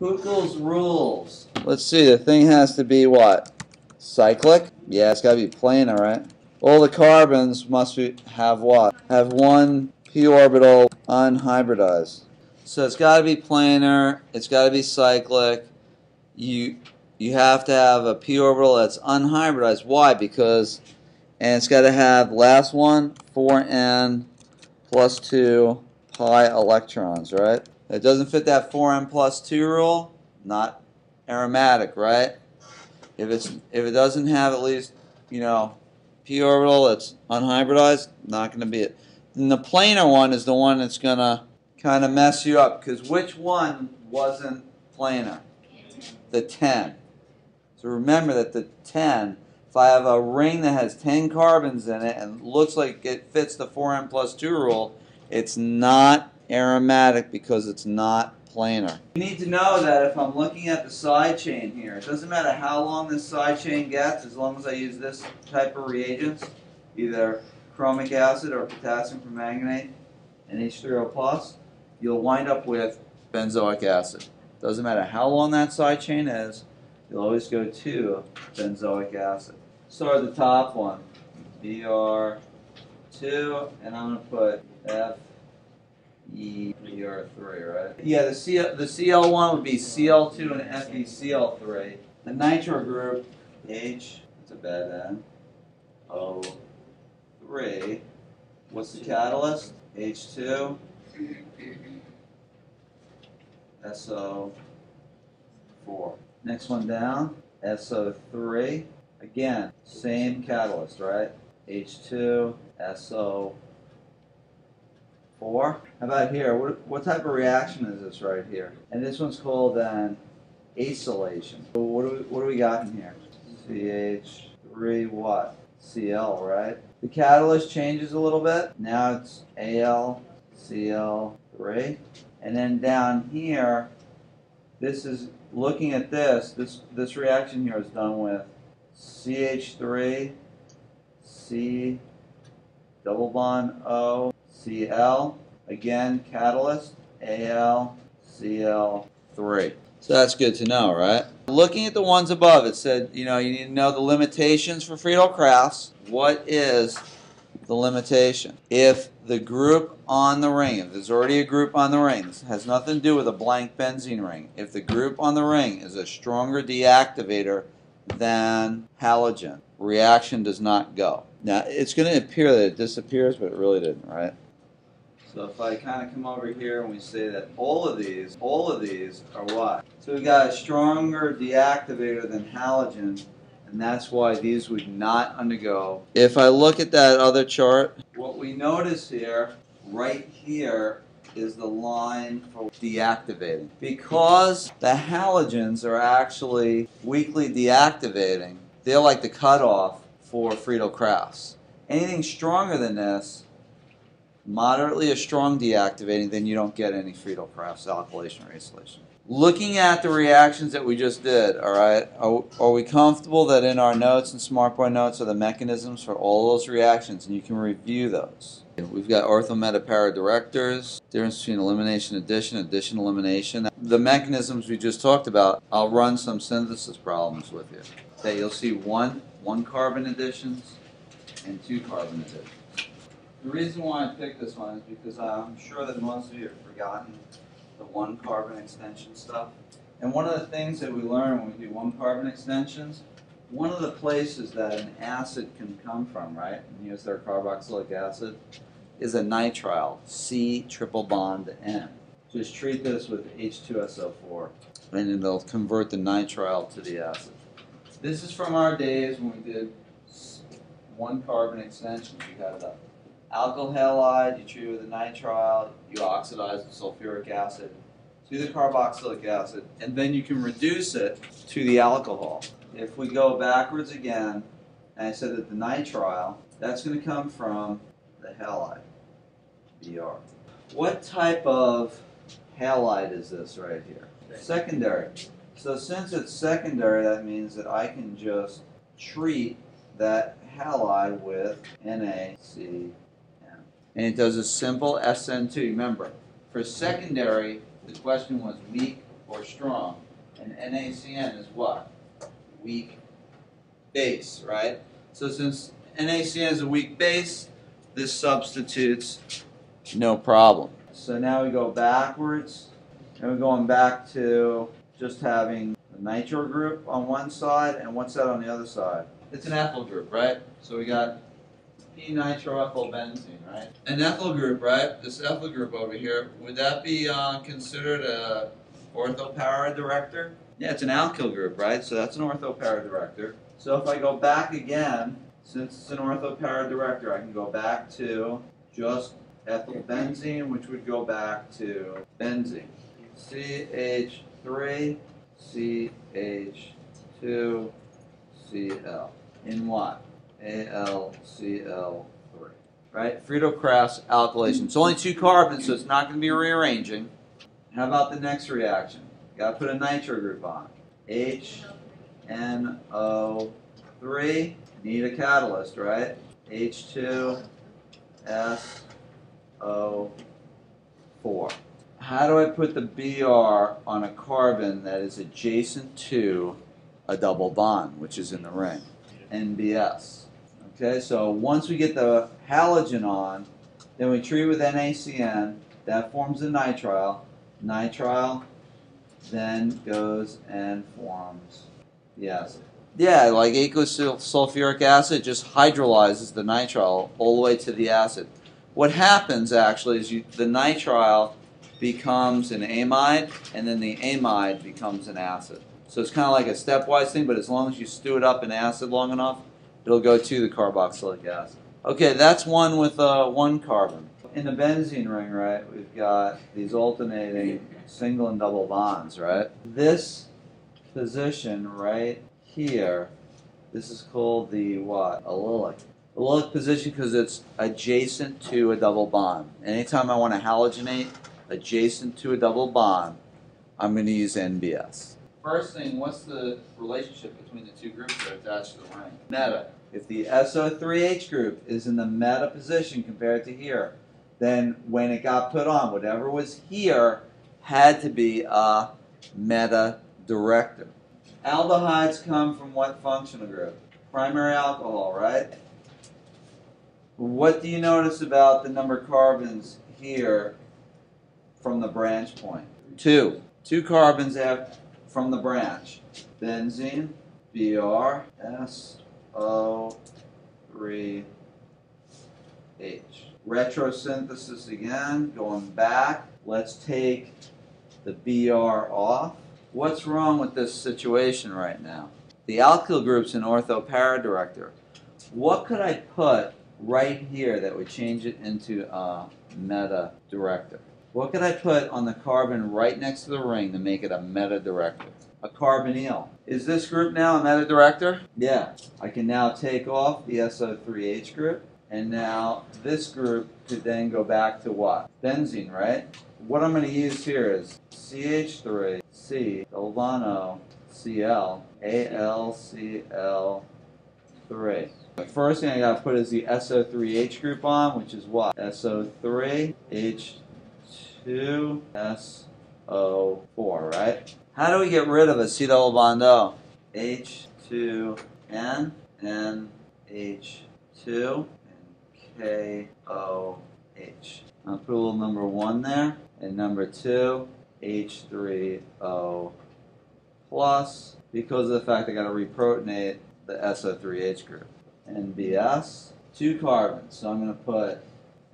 Huckel's rules. Let's see, the thing has to be what? Cyclic? Yeah, it's got to be planar, right? All the carbons must have what? Have one p orbital unhybridized. So it's got to be planar, it's got to be cyclic. You have to have a p orbital that's unhybridized. Why? Because, and it's got to have, last one, 4n plus 2 pi electrons, right? It doesn't fit that 4n plus 2 rule, not aromatic, right? If it doesn't have at least, p orbital that's unhybridized, not going to be it. And the planar one is the one that's going to kind of mess you up, because which one wasn't planar? The 10. So remember that the 10, if I have a ring that has 10 carbons in it and looks like it fits the 4n plus 2 rule, it's not aromatic because it's not planar. You need to know that if I'm looking at the side chain here, it doesn't matter how long this side chain gets, as long as I use this type of reagents, either chromic acid or potassium permanganate and H3O plus, you'll wind up with benzoic acid. Doesn't matter how long that side chain is, you'll always go to benzoic acid. Start the top one, Br2, and I'm going to put FeBr3, right? Yeah, the Cl one would be Cl2 and FeCl3. The nitro group, H, it's a bad N, O3. What's the catalyst? H2, SO4. Next one down, SO3. Again, same catalyst, right? H2, SO4. How about here? What type of reaction is this right here? And this one's called an acylation. So what do we got in here? CH3 what? Cl, right? The catalyst changes a little bit. Now it's AlCl3. And then down here, this is looking at this reaction here is done with CH3, C, double bond O, Cl, again catalyst, AlCl3. So that's good to know, right? Looking at the ones above, it said, you need to know the limitations for Friedel-Crafts. What is the limitation? If the group on the ring, if there's already a group on the ring, this has nothing to do with a blank benzene ring. If the group on the ring is a stronger deactivator than halogen, reaction does not go. Now, it's going to appear that it disappears, but it really didn't, right? So if I kind of come over here and we say that all of these are what? So we've got a stronger deactivator than halogen, and that's why these would not undergo. If I look at that other chart, what we notice here, right here, is the line for deactivating. Because the halogens are actually weakly deactivating, they're like the cutoff for Friedel-Crafts. Anything stronger than this, moderately or strong deactivating, then you don't get any Friedel-Crafts alkylation or acylation. Looking at the reactions that we just did, all right, are we comfortable that in our notes and SmartBoy notes are the mechanisms for all those reactions, and you can review those? We've got orthometa-para directors, difference between elimination, addition, addition, elimination. The mechanisms we just talked about, I'll run some synthesis problems with you. Okay, you'll see one carbon additions and 2 carbon additions. The reason why I picked this one is because I'm sure that most of you have forgotten the 1 carbon extension stuff. And one of the things that we learn when we do 1 carbon extensions, one of the places that an acid can come from, right, and here's their carboxylic acid, is a nitrile, C triple bond N. Just treat this with H2SO4, and it'll convert the nitrile to the acid. This is from our days when we did 1 carbon extensions. You got the alkyl halide, you treat it with a nitrile, you oxidize the sulfuric acid to the carboxylic acid, and then you can reduce it to the alcohol. If we go backwards again, and I said that the nitrile, that's going to come from the halide, Br. What type of halide is this right here? Secondary. So since it's secondary, that means that I can just treat that halide with NaCN. And it does a simple SN2. Remember, for secondary, the question was weak or strong. And NaCN is what? Weak base, right? So since NaCN is a weak base, this substitutes no problem. So now we go backwards, and we're going back to just having the nitro group on one side, and what's that on the other side? It's an ethyl group, right? So we got p-nitroethylbenzene, right? An ethyl group, right? This ethyl group over here, would that be considered a ortho-para director? Yeah, it's an alkyl group, right? So that's an ortho-para director. So if I go back again, since it's an ortho-para director, I can go back to just ethylbenzene, which would go back to benzene. CH3, CH2, Cl. In what? AlCl3. Right? Friedel-Crafts alkylation. It's only 2 carbons, so it's not going to be rearranging. How about the next reaction? Got to put a nitro group on. HNO3. Need a catalyst, right? H2SO4. How do I put the Br on a carbon that is adjacent to a double bond, which is in the ring? NBS. Okay, so once we get the halogen on, then we treat with NaCN. That forms a nitrile. Nitrile then goes and forms the acid. Yeah, like aqueous sulfuric acid just hydrolyzes the nitrile all the way to the acid. What happens actually is the nitrile becomes an amide, and then the amide becomes an acid. So it's kind of like a stepwise thing, but as long as you stew it up in acid long enough, it'll go to the carboxylic acid. Okay, that's one with 1 carbon. In the benzene ring, right, we've got these alternating single and double bonds, right? This position right here, this is called the what? Allylic. Allylic position because it's adjacent to a double bond. Anytime I want to halogenate adjacent to a double bond, I'm going to use NBS. First thing, what's the relationship between the 2 groups that are attached to the ring? Meta. If the SO3H group is in the meta position compared to here, then when it got put on, whatever was here had to be a meta director. Aldehydes come from what functional group? Primary alcohol, right? What do you notice about the number of carbons here from the branch point? 2. 2 carbons from the branch. Benzene, Br, SO3H. Retrosynthesis again, going back. Let's take the Br off. What's wrong with this situation right now? The alkyl group's an ortho-para director. What could I put right here that would change it into a meta director? What could I put on the carbon right next to the ring to make it a meta director? A carbonyl. Is this group now a meta director? Yeah. I can now take off the SO3H group, and now this group could then go back to what? Benzene, right? What I'm going to use here is CH3, C, double bond O, Cl, AlCl3. The first thing I got to put is the SO3H group on, which is what? SO3, H2, SO4, right? How do we get rid of a C double bond O? H2N, NH2, and KOH. I'll put a little number 1 there, and number 2, H3O plus, because of the fact I got to reprotonate the SO3H group. NBS, 2 carbons, so I'm going to put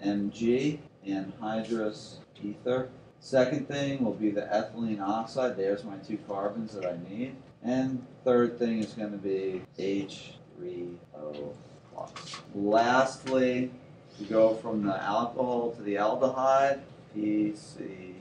Mg, anhydrous ether. Second thing will be the ethylene oxide. There's my 2 carbons that I need. And third thing is going to be H3O plus. Lastly, we go from the alcohol to the aldehyde, PCC.